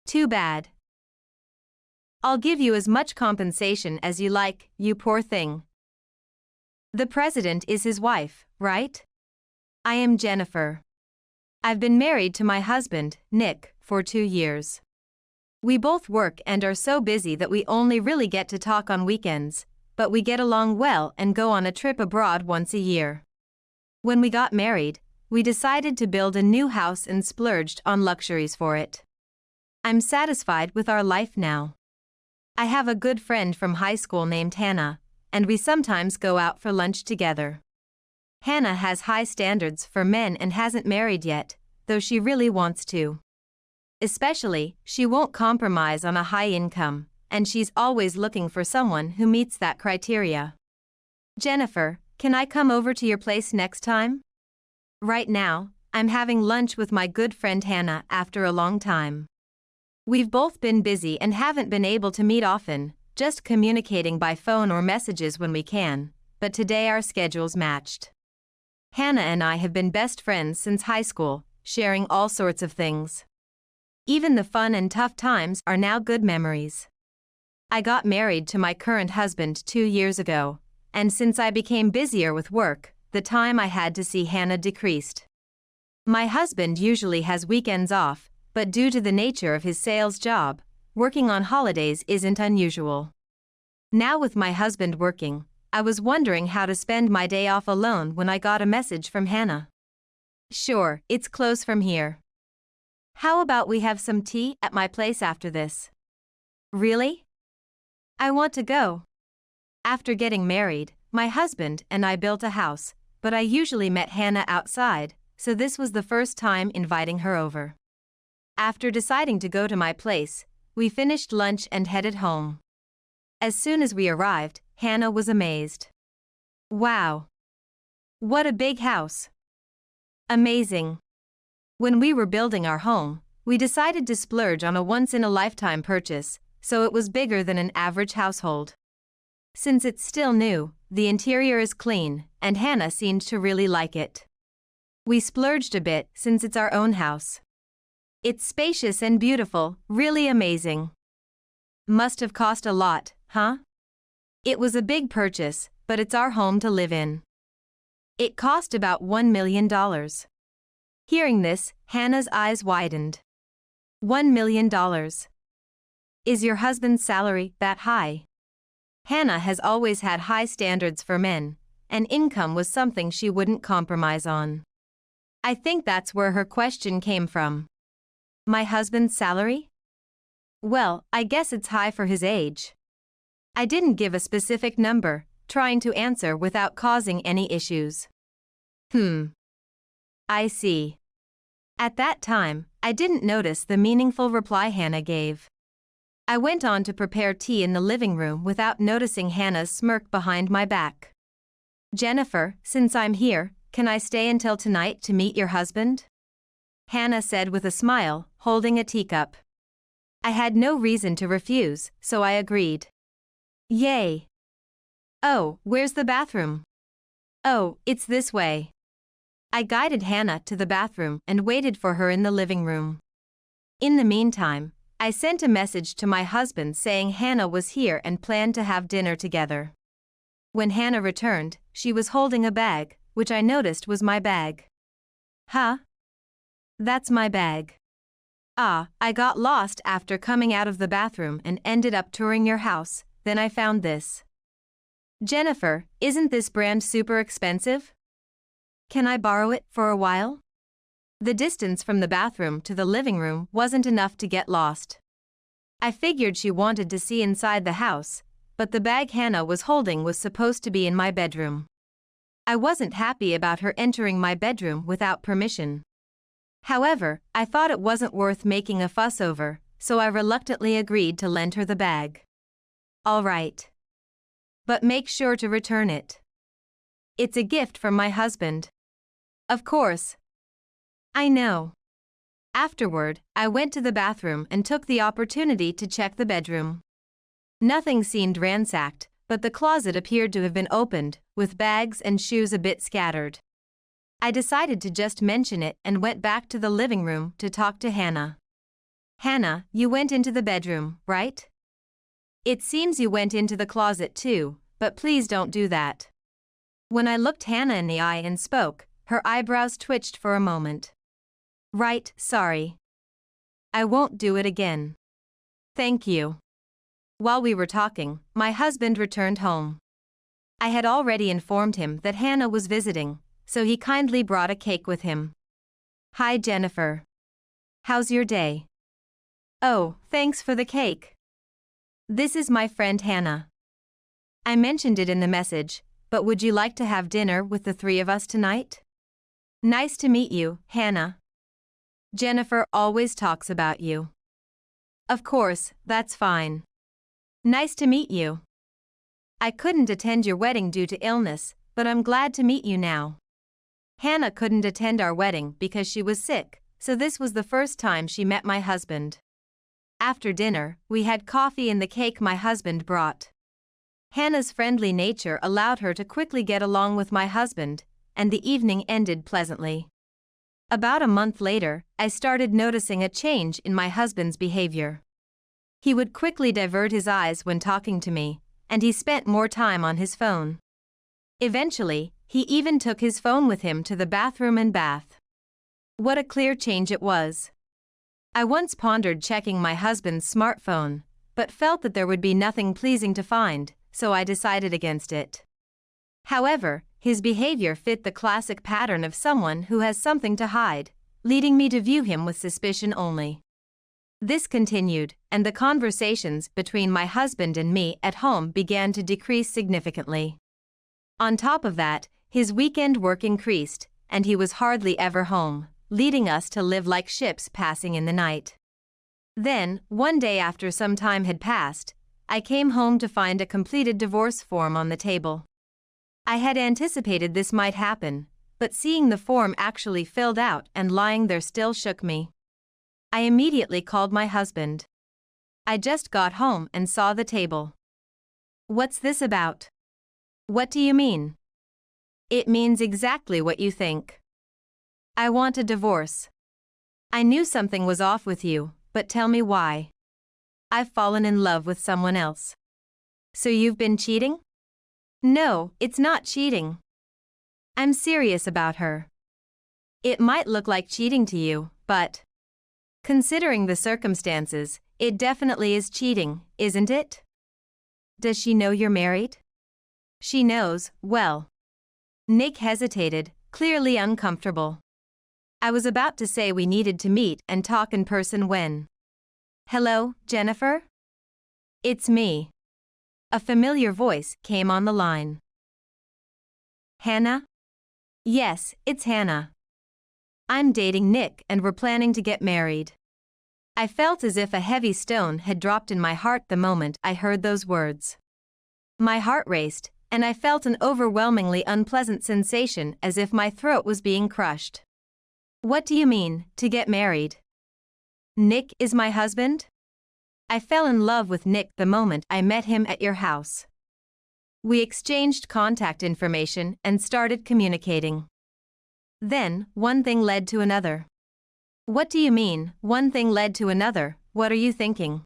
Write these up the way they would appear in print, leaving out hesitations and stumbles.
Too bad. I'll give you as much compensation as you like, you poor thing. The president is his wife, right? I am Jennifer. I've been married to my husband, Nick, for 2 years. We both work and are so busy that we only really get to talk on weekends, but we get along well and go on a trip abroad once a year. When we got married, we decided to build a new house and splurged on luxuries for it. I'm satisfied with our life now. I have a good friend from high school named Hannah, and we sometimes go out for lunch together. Hannah has high standards for men and hasn't married yet, though she really wants to. Especially, she won't compromise on a high income, and she's always looking for someone who meets that criteria. Jennifer, can I come over to your place next time? Right now, I'm having lunch with my good friend Hannah after a long time. We've both been busy and haven't been able to meet often, just communicating by phone or messages when we can, but today our schedules matched. Hannah and I have been best friends since high school, sharing all sorts of things. Even the fun and tough times are now good memories. I got married to my current husband 2 years ago, and since I became busier with work, the time I had to see Hannah decreased. My husband usually has weekends off, but due to the nature of his sales job, working on holidays isn't unusual. Now with my husband working, I was wondering how to spend my day off alone when I got a message from Hannah. Sure, it's close from here. How about we have some tea at my place after this? Really? I want to go. After getting married, my husband and I built a house, but I usually met Hannah outside, so this was the first time inviting her over. After deciding to go to my place, we finished lunch and headed home. As soon as we arrived, Hannah was amazed. Wow! What a big house! Amazing! When we were building our home, we decided to splurge on a once-in-a-lifetime purchase, so it was bigger than an average household. Since it's still new, the interior is clean, and Hannah seemed to really like it. We splurged a bit since it's our own house. It's spacious and beautiful, really amazing. Must have cost a lot, huh? It was a big purchase, but it's our home to live in. It cost about $1 million. Hearing this, Hannah's eyes widened. $1 million. Is your husband's salary that high? Hannah has always had high standards for men, and income was something she wouldn't compromise on. I think that's where her question came from. My husband's salary? Well, I guess it's high for his age. I didn't give a specific number, trying to answer without causing any issues. I see. At that time, I didn't notice the meaningful reply Hannah gave. I went on to prepare tea in the living room without noticing Hannah's smirk behind my back. Jennifer, since I'm here, can I stay until tonight to meet your husband? Hannah said with a smile, holding a teacup. I had no reason to refuse, so I agreed. Yay! Oh, where's the bathroom? Oh, it's this way. I guided Hannah to the bathroom and waited for her in the living room. In the meantime, I sent a message to my husband saying Hannah was here and planned to have dinner together. When Hannah returned, she was holding a bag, which I noticed was my bag. Huh? That's my bag. Ah, I got lost after coming out of the bathroom and ended up touring your house, then I found this. Jennifer, isn't this brand super expensive? Can I borrow it for a while? The distance from the bathroom to the living room wasn't enough to get lost. I figured she wanted to see inside the house, but the bag Hannah was holding was supposed to be in my bedroom. I wasn't happy about her entering my bedroom without permission. However, I thought it wasn't worth making a fuss over, so I reluctantly agreed to lend her the bag. All right. But make sure to return it. It's a gift from my husband. Of course. I know. Afterward, I went to the bathroom and took the opportunity to check the bedroom. Nothing seemed ransacked, but the closet appeared to have been opened, with bags and shoes a bit scattered. I decided to just mention it and went back to the living room to talk to Hannah. Hannah, you went into the bedroom, right? It seems you went into the closet too, but please don't do that. When I looked Hannah in the eye and spoke, her eyebrows twitched for a moment. Right, sorry. I won't do it again. Thank you. While we were talking, my husband returned home. I had already informed him that Hannah was visiting, so he kindly brought a cake with him. Hi Jennifer. How's your day? Oh, thanks for the cake. This is my friend Hannah. I mentioned it in the message, but would you like to have dinner with the three of us tonight? Nice to meet you, Hannah. Jennifer always talks about you. Of course, that's fine. Nice to meet you. I couldn't attend your wedding due to illness, but I'm glad to meet you now. Hannah couldn't attend our wedding because she was sick, so this was the first time she met my husband. After dinner, we had coffee and the cake my husband brought. Hannah's friendly nature allowed her to quickly get along with my husband, and the evening ended pleasantly. About a month later, I started noticing a change in my husband's behavior. He would quickly divert his eyes when talking to me, and he spent more time on his phone. Eventually, he even took his phone with him to the bathroom and bath. What a clear change it was. I once pondered checking my husband's smartphone, but felt that there would be nothing pleasing to find, so I decided against it. However, his behavior fit the classic pattern of someone who has something to hide, leading me to view him with suspicion only. This continued, and the conversations between my husband and me at home began to decrease significantly. On top of that, his weekend work increased, and he was hardly ever home, leading us to live like ships passing in the night. Then, one day after some time had passed, I came home to find a completed divorce form on the table. I had anticipated this might happen, but seeing the form actually filled out and lying there still shook me. I immediately called my husband. I just got home and saw the table. What's this about? What do you mean? It means exactly what you think. I want a divorce. I knew something was off with you, but tell me why. I've fallen in love with someone else. So you've been cheating? No, it's not cheating. I'm serious about her. It might look like cheating to you, but considering the circumstances, it definitely is cheating, isn't it? Does she know you're married? She knows, well. Nick hesitated, clearly uncomfortable. I was about to say we needed to meet and talk in person when. Hello, Jennifer? It's me. A familiar voice came on the line. Hannah? Yes, it's Hannah. I'm dating Nick and we're planning to get married. I felt as if a heavy stone had dropped in my heart the moment I heard those words. My heart raced, and I felt an overwhelmingly unpleasant sensation as if my throat was being crushed. What do you mean, to get married? Nick is my husband? I fell in love with Nick the moment I met him at your house. We exchanged contact information and started communicating. Then, one thing led to another. What do you mean, one thing led to another, what are you thinking?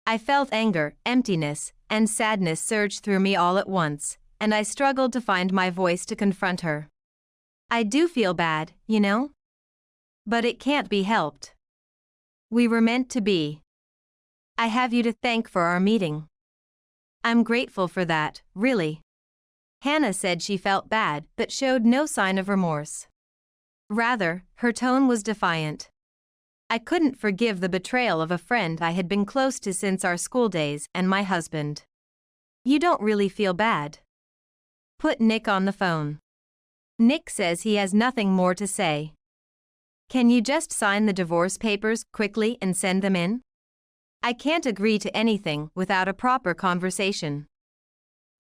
I felt anger, emptiness, and sadness surge through me all at once, and I struggled to find my voice to confront her. I do feel bad, you know? But it can't be helped. We were meant to be. I have you to thank for our meeting. I'm grateful for that, really. Hannah said she felt bad but showed no sign of remorse. Rather, her tone was defiant. I couldn't forgive the betrayal of a friend I had been close to since our school days and my husband. You don't really feel bad. Put Nick on the phone. Nick says he has nothing more to say. Can you just sign the divorce papers quickly and send them in? I can't agree to anything without a proper conversation.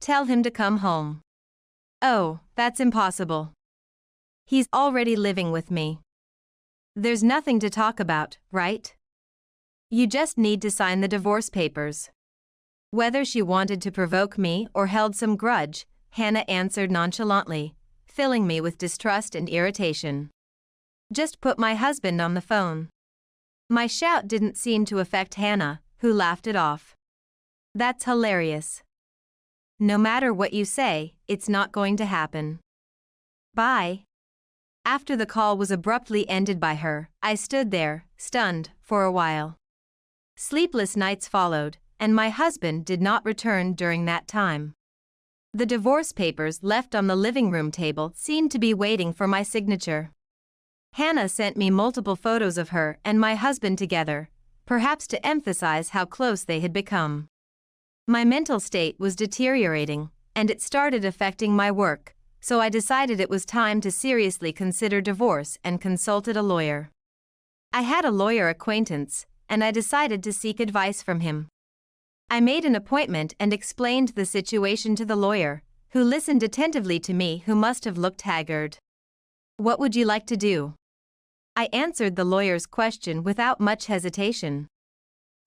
Tell him to come home. Oh, that's impossible. He's already living with me. There's nothing to talk about, right? You just need to sign the divorce papers. Whether she wanted to provoke me or held some grudge, Hannah answered nonchalantly, filling me with distrust and irritation. Just put my husband on the phone. My shout didn't seem to affect Hannah, who laughed it off. That's hilarious. No matter what you say, it's not going to happen. Bye. After the call was abruptly ended by her, I stood there, stunned, for a while. Sleepless nights followed, and my husband did not return during that time. The divorce papers left on the living room table seemed to be waiting for my signature. Hannah sent me multiple photos of her and my husband together, perhaps to emphasize how close they had become. My mental state was deteriorating, and it started affecting my work, so I decided it was time to seriously consider divorce and consulted a lawyer. I had a lawyer acquaintance, and I decided to seek advice from him. I made an appointment and explained the situation to the lawyer, who listened attentively to me who must have looked haggard. What would you like to do? I answered the lawyer's question without much hesitation.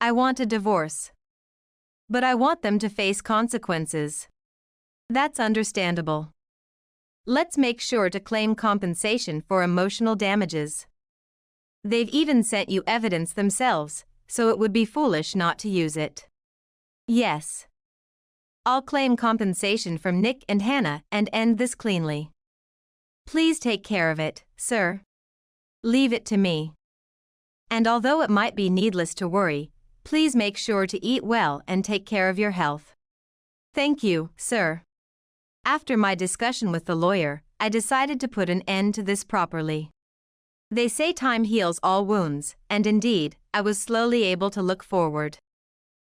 I want a divorce. But I want them to face consequences. That's understandable. Let's make sure to claim compensation for emotional damages. They've even sent you evidence themselves, so it would be foolish not to use it. Yes. I'll claim compensation from Nick and Hannah and end this cleanly. Please take care of it, sir. Leave it to me. And although it might be needless to worry, please make sure to eat well and take care of your health. Thank you, sir. After my discussion with the lawyer, I decided to put an end to this properly. They say time heals all wounds, and indeed, I was slowly able to look forward.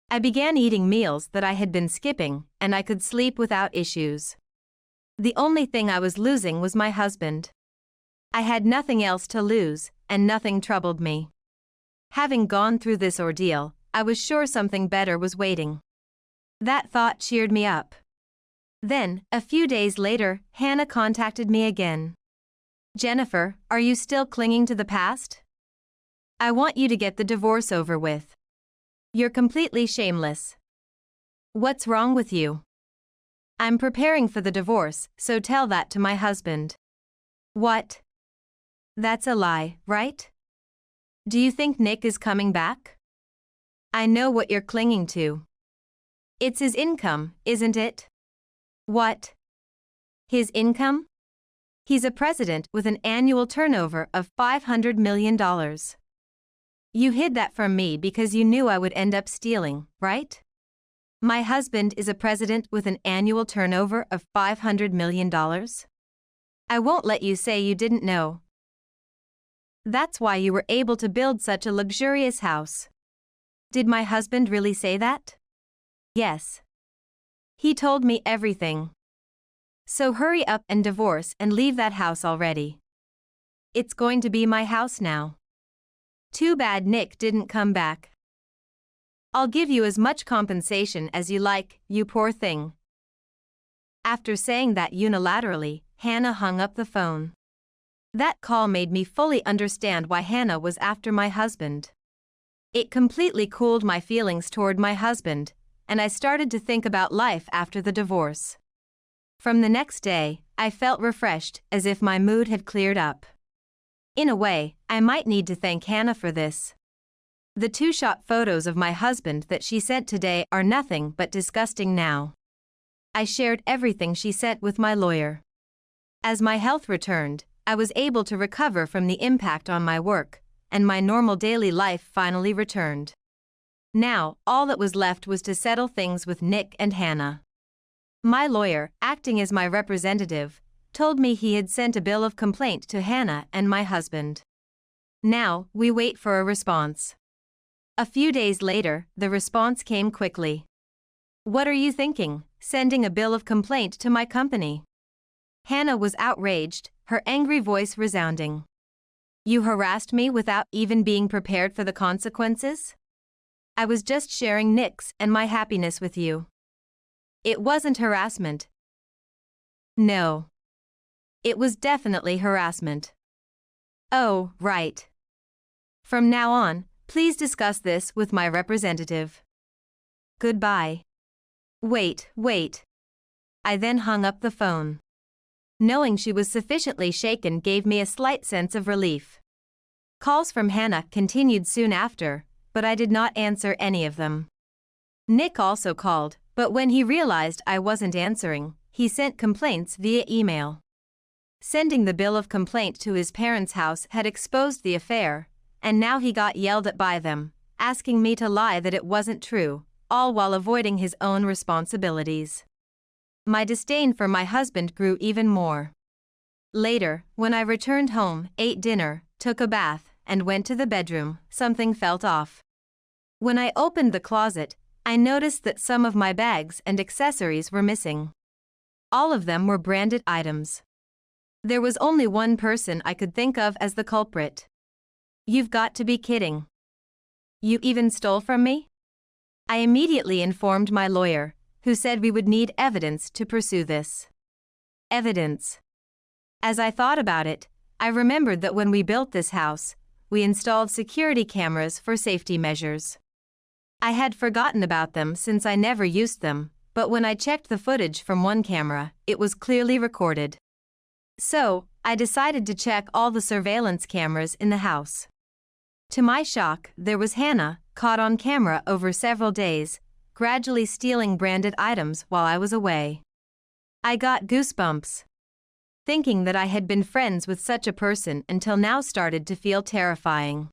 I began eating meals that I had been skipping, and I could sleep without issues. The only thing I was losing was my husband. I had nothing else to lose, and nothing troubled me. Having gone through this ordeal, I was sure something better was waiting. That thought cheered me up. Then, a few days later, Hannah contacted me again. Jennifer, are you still clinging to the past? I want you to get the divorce over with. You're completely shameless. What's wrong with you? I'm preparing for the divorce, so tell that to my husband. What? That's a lie, right? Do you think Nick is coming back? I know what you're clinging to. It's his income, isn't it? What? His income? He's a president with an annual turnover of $500 million. You hid that from me because you knew I would end up stealing, right? My husband is a president with an annual turnover of $500 million. I won't let you say you didn't know. That's why you were able to build such a luxurious house. Did my husband really say that? Yes. He told me everything. So hurry up and divorce and leave that house already. It's going to be my house now. Too bad Nick didn't come back. I'll give you as much compensation as you like, you poor thing. After saying that unilaterally, Hannah hung up the phone. That call made me fully understand why Hannah was after my husband. It completely cooled my feelings toward my husband, and I started to think about life after the divorce. From the next day, I felt refreshed, as if my mood had cleared up. In a way, I might need to thank Hannah for this. The two-shot photos of my husband that she sent today are nothing but disgusting now. I shared everything she sent with my lawyer. As my health returned, I was able to recover from the impact on my work, and my normal daily life finally returned. Now, all that was left was to settle things with Nick and Hannah. My lawyer, acting as my representative, told me he had sent a bill of complaint to Hannah and my husband. Now, we wait for a response. A few days later, the response came quickly. What are you thinking, sending a bill of complaint to my company? Hannah was outraged, her angry voice resounding. You harassed me without even being prepared for the consequences? I was just sharing Nick's and my happiness with you. It wasn't harassment. No. It was definitely harassment. Oh, right. From now on, please discuss this with my representative. Goodbye. Wait. I then hung up the phone. Knowing she was sufficiently shaken gave me a slight sense of relief. Calls from Hannah continued soon after, but I did not answer any of them. Nick also called, but when he realized I wasn't answering, he sent complaints via email. Sending the bill of complaint to his parents' house had exposed the affair, and now he got yelled at by them, asking me to lie that it wasn't true, all while avoiding his own responsibilities. My disdain for my husband grew even more. Later, when I returned home, ate dinner, took a bath, and went to the bedroom, something felt off. When I opened the closet, I noticed that some of my bags and accessories were missing. All of them were branded items. There was only one person I could think of as the culprit. You've got to be kidding. You even stole from me? I immediately informed my lawyer, who said we would need evidence to pursue this. Evidence. As I thought about it, I remembered that when we built this house, we installed security cameras for safety measures. I had forgotten about them since I never used them, but when I checked the footage from one camera, it was clearly recorded. So, I decided to check all the surveillance cameras in the house. To my shock, there was Hannah, caught on camera over several days, gradually stealing branded items while I was away. I got goosebumps. Thinking that I had been friends with such a person until now started to feel terrifying.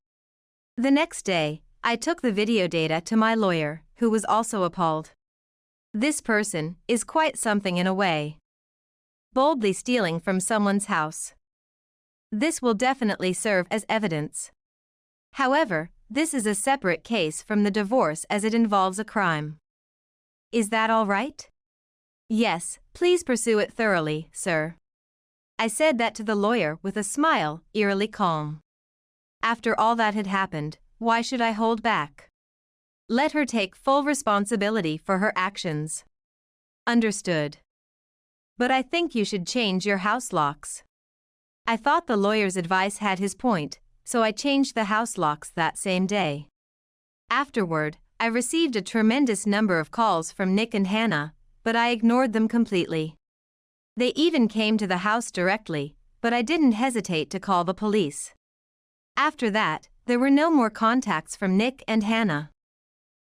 The next day, I took the video data to my lawyer, who was also appalled. This person is quite something in a way. Boldly stealing from someone's house. This will definitely serve as evidence. However, this is a separate case from the divorce as it involves a crime. Is that all right? Yes, please pursue it thoroughly, sir. I said that to the lawyer with a smile, eerily calm. After all that had happened, why should I hold back? Let her take full responsibility for her actions. Understood. But I think you should change your house locks. I thought the lawyer's advice had his point, so I changed the house locks that same day. Afterward, I received a tremendous number of calls from Nick and Hannah, but I ignored them completely. They even came to the house directly, but I didn't hesitate to call the police. After that, there were no more contacts from Nick and Hannah.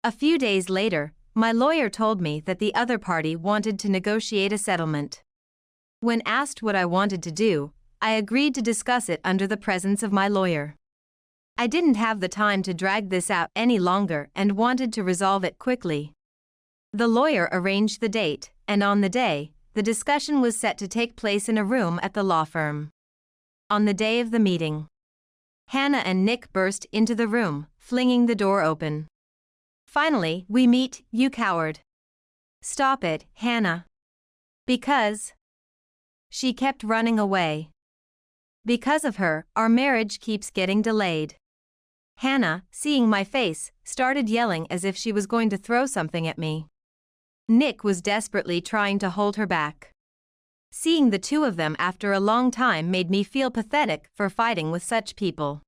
A few days later, my lawyer told me that the other party wanted to negotiate a settlement. When asked what I wanted to do, I agreed to discuss it under the presence of my lawyer. I didn't have the time to drag this out any longer and wanted to resolve it quickly. The lawyer arranged the date, and on the day, the discussion was set to take place in a room at the law firm. On the day of the meeting, Hannah and Nick burst into the room, flinging the door open. Finally, we meet, you coward. Stop it, Hannah. Because. She kept running away. Because of her, our marriage keeps getting delayed. Hannah, seeing my face, started yelling as if she was going to throw something at me. Nick was desperately trying to hold her back. Seeing the two of them after a long time made me feel pathetic for fighting with such people.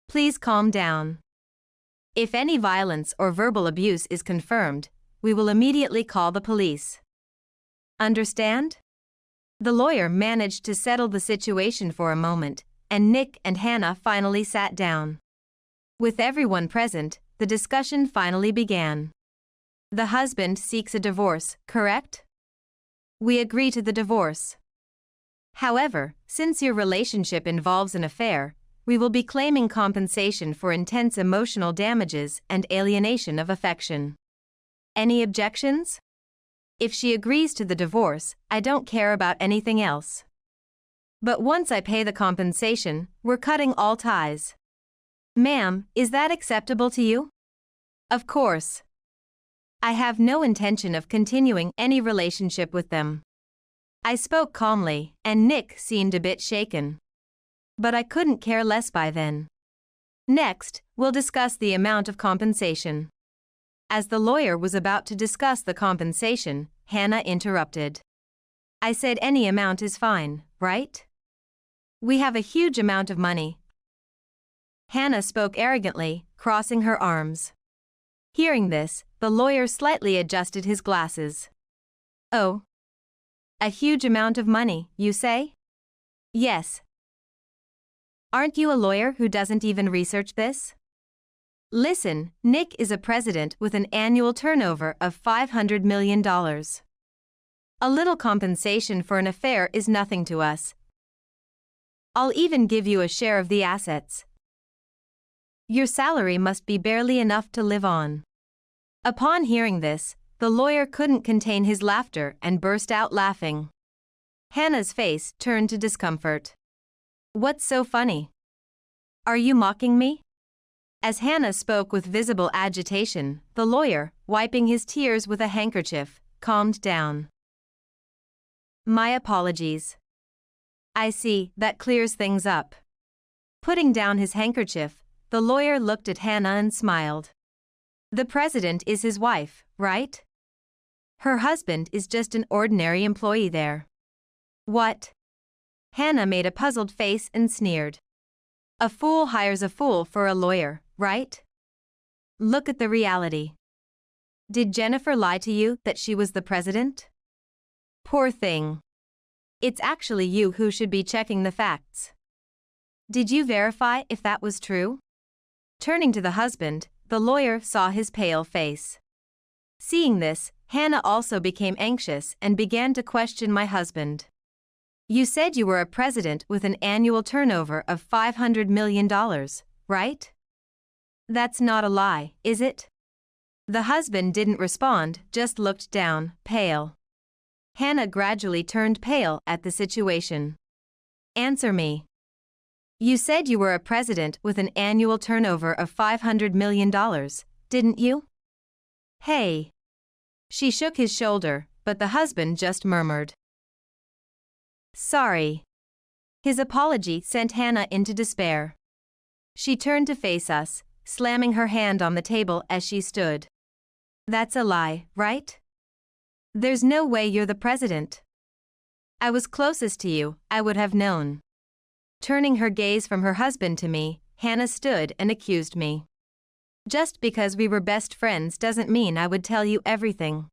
Please calm down. If any violence or verbal abuse is confirmed, we will immediately call the police. Understand? The lawyer managed to settle the situation for a moment, and Nick and Hannah finally sat down. With everyone present, the discussion finally began. The husband seeks a divorce, correct? We agree to the divorce. However, since your relationship involves an affair, we will be claiming compensation for intense emotional damages and alienation of affection. Any objections? If she agrees to the divorce, I don't care about anything else. But once I pay the compensation, we're cutting all ties. Ma'am, is that acceptable to you? Of course. I have no intention of continuing any relationship with them. I spoke calmly, and Nick seemed a bit shaken. But I couldn't care less by then. Next, we'll discuss the amount of compensation. As the lawyer was about to discuss the compensation, Hannah interrupted. I said any amount is fine, right? We have a huge amount of money. Hannah spoke arrogantly, crossing her arms. Hearing this, the lawyer slightly adjusted his glasses. Oh. A huge amount of money, you say? Yes. Aren't you a lawyer who doesn't even research this? Listen, Nick is a president with an annual turnover of $500 million. A little compensation for an affair is nothing to us. I'll even give you a share of the assets. Your salary must be barely enough to live on. Upon hearing this, the lawyer couldn't contain his laughter and burst out laughing. Hannah's face turned to discomfort. What's so funny? Are you mocking me? As Hannah spoke with visible agitation, the lawyer, wiping his tears with a handkerchief, calmed down. My apologies. I see, that clears things up. Putting down his handkerchief, the lawyer looked at Hannah and smiled. The president is his wife, right? Her husband is just an ordinary employee there. What? Hannah made a puzzled face and sneered. A fool hires a fool for a lawyer, right? Look at the reality. Did Jennifer lie to you that she was the president? Poor thing. It's actually you who should be checking the facts. Did you verify if that was true? Turning to the husband, the lawyer saw his pale face. Seeing this, Hannah also became anxious and began to question my husband. You said you were a president with an annual turnover of $500 million, right? That's not a lie, is it? The husband didn't respond, just looked down, pale. Hannah gradually turned pale at the situation. Answer me. You said you were a president with an annual turnover of $500 million, didn't you? Hey. She shook his shoulder, but the husband just murmured. Sorry. His apology sent Hannah into despair. She turned to face us, slamming her hand on the table as she stood. That's a lie, right? There's no way you're the president. I was closest to you, I would have known. Turning her gaze from her husband to me, Hannah stood and accused me. Just because we were best friends doesn't mean I would tell you everything.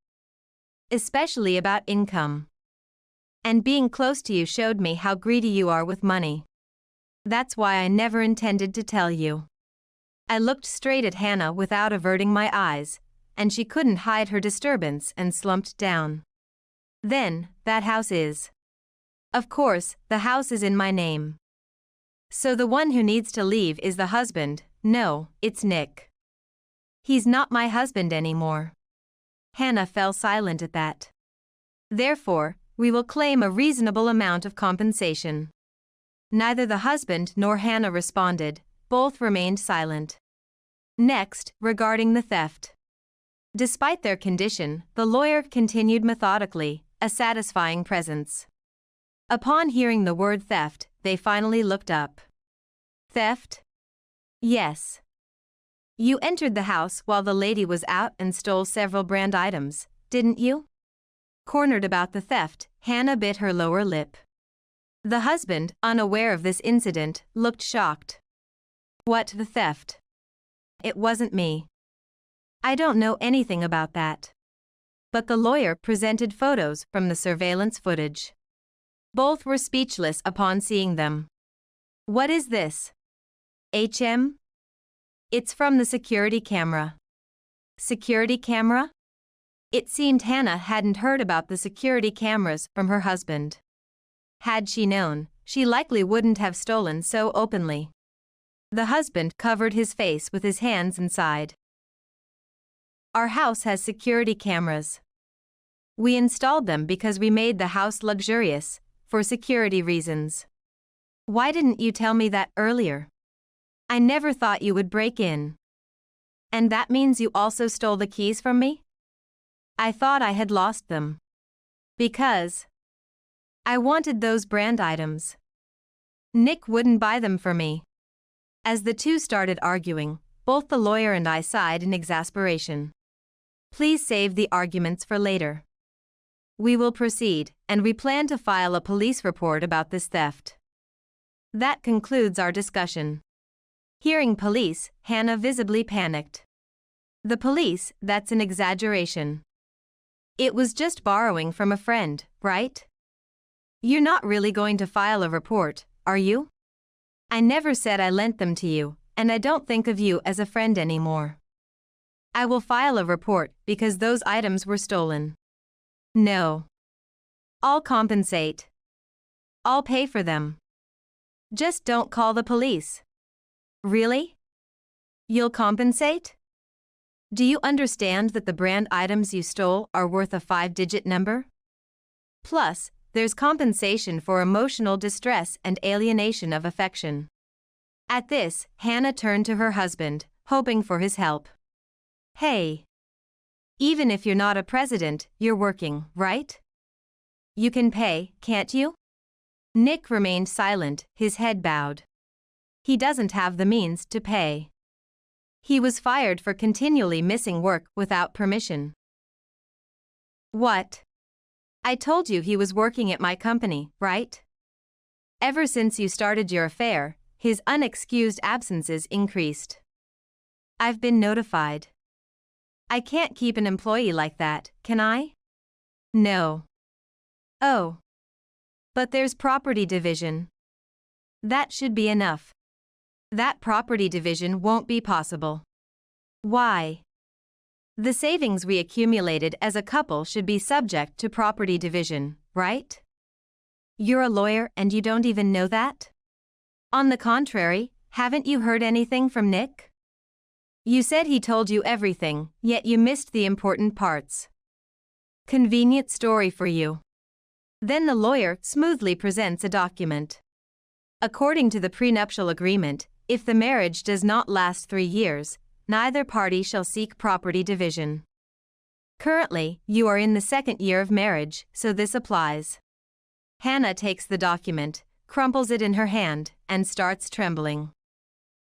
Especially about income. And being close to you showed me how greedy you are with money. That's why I never intended to tell you. I looked straight at Hannah without averting my eyes, and she couldn't hide her disturbance and slumped down. Then, that house is. Of course, the house is in my name. So the one who needs to leave is the husband. No, it's Nick. He's not my husband anymore. Hannah fell silent at that. Therefore, we will claim a reasonable amount of compensation. Neither the husband nor Hannah responded, both remained silent. Next, regarding the theft. Despite their condition, the lawyer continued methodically, a satisfying presence. Upon hearing the word theft, they finally looked up. Theft? Yes. You entered the house while the lady was out and stole several brand items, didn't you? Cornered about the theft, Hannah bit her lower lip. The husband, unaware of this incident, looked shocked. What, the theft? It wasn't me. I don't know anything about that. But the lawyer presented photos from the surveillance footage. Both were speechless upon seeing them. What is this? HM? It's from the security camera. Security camera? It seemed Hannah hadn't heard about the security cameras from her husband. Had she known, she likely wouldn't have stolen so openly. The husband covered his face with his hands and sighed. Our house has security cameras. We installed them because we made the house luxurious, for security reasons. Why didn't you tell me that earlier? I never thought you would break in. And that means you also stole the keys from me? I thought I had lost them. Because I wanted those brand items. Nick wouldn't buy them for me. As the two started arguing, both the lawyer and I sighed in exasperation. Please save the arguments for later. We will proceed, and we plan to file a police report about this theft. That concludes our discussion. Hearing police, Hannah visibly panicked. The police, that's an exaggeration. It was just borrowing from a friend, right? You're not really going to file a report, are you? I never said I lent them to you, and I don't think of you as a friend anymore. I will file a report because those items were stolen. No. I'll compensate. I'll pay for them. Just don't call the police. Really? You'll compensate? Do you understand that the brand items you stole are worth a 5-digit number? Plus, there's compensation for emotional distress and alienation of affection. At this, Hannah turned to her husband, hoping for his help. Hey. Even if you're not a president, you're working, right? You can pay, can't you? Nick remained silent, his head bowed. He doesn't have the means to pay. He was fired for continually missing work without permission. What? I told you he was working at my company, right? Ever since you started your affair, his unexcused absences increased. I've been notified. I can't keep an employee like that, can I? No. Oh. But there's property division. That should be enough. That property division won't be possible. Why? The savings we accumulated as a couple should be subject to property division, right? You're a lawyer and you don't even know that? On the contrary, haven't you heard anything from Nick? You said he told you everything, yet you missed the important parts. Convenient story for you. Then the lawyer smoothly presents a document. According to the prenuptial agreement, if the marriage does not last 3 years, neither party shall seek property division. Currently, you are in the 2nd year of marriage, so this applies. Hannah takes the document, crumples it in her hand, and starts trembling.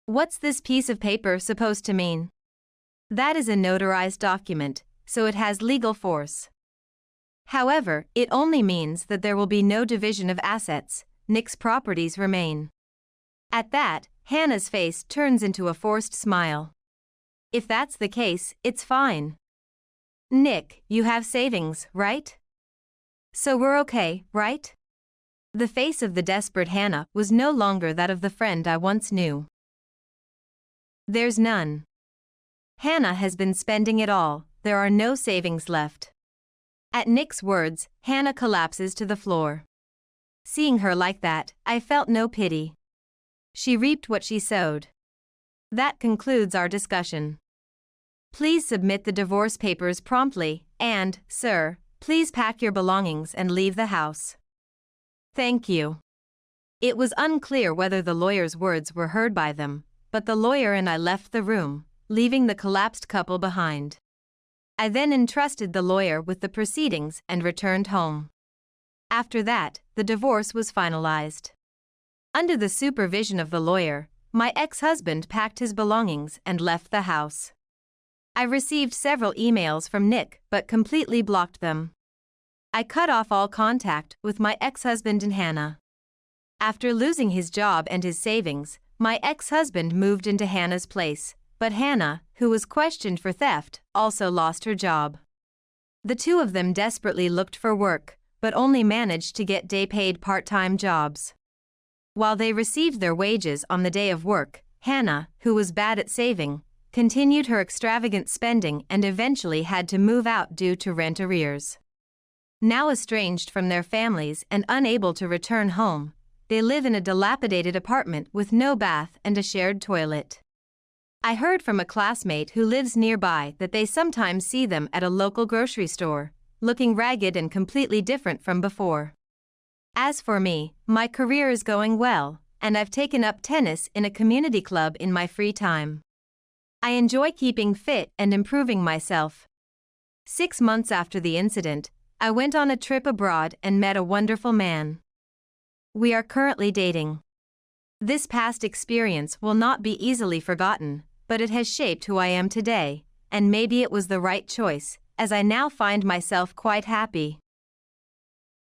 What's this piece of paper supposed to mean? That is a notarized document, so it has legal force. However, it only means that there will be no division of assets, Nick's properties remain. At that, Hannah's face turns into a forced smile. If that's the case, it's fine. Nick, you have savings, right? So we're okay, right? The face of the desperate Hannah was no longer that of the friend I once knew. There's none. Hannah has been spending it all, there are no savings left. At Nick's words, Hannah collapses to the floor. Seeing her like that, I felt no pity. She reaped what she sowed. That concludes our discussion. Please submit the divorce papers promptly, and, sir, please pack your belongings and leave the house. Thank you. It was unclear whether the lawyer's words were heard by them, but the lawyer and I left the room, leaving the collapsed couple behind. I then entrusted the lawyer with the proceedings and returned home. After that, the divorce was finalized. Under the supervision of the lawyer, my ex-husband packed his belongings and left the house. I received several emails from Nick but completely blocked them. I cut off all contact with my ex-husband and Hannah. After losing his job and his savings, my ex-husband moved into Hannah's place, but Hannah, who was questioned for theft, also lost her job. The two of them desperately looked for work, but only managed to get day-paid part-time jobs. While they received their wages on the day of work, Hannah, who was bad at saving, continued her extravagant spending and eventually had to move out due to rent arrears. Now estranged from their families and unable to return home, they live in a dilapidated apartment with no bath and a shared toilet. I heard from a classmate who lives nearby that they sometimes see them at a local grocery store, looking ragged and completely different from before. As for me, my career is going well, and I've taken up tennis in a community club in my free time. I enjoy keeping fit and improving myself. 6 months after the incident, I went on a trip abroad and met a wonderful man. We are currently dating. This past experience will not be easily forgotten, but it has shaped who I am today, and maybe it was the right choice, as I now find myself quite happy.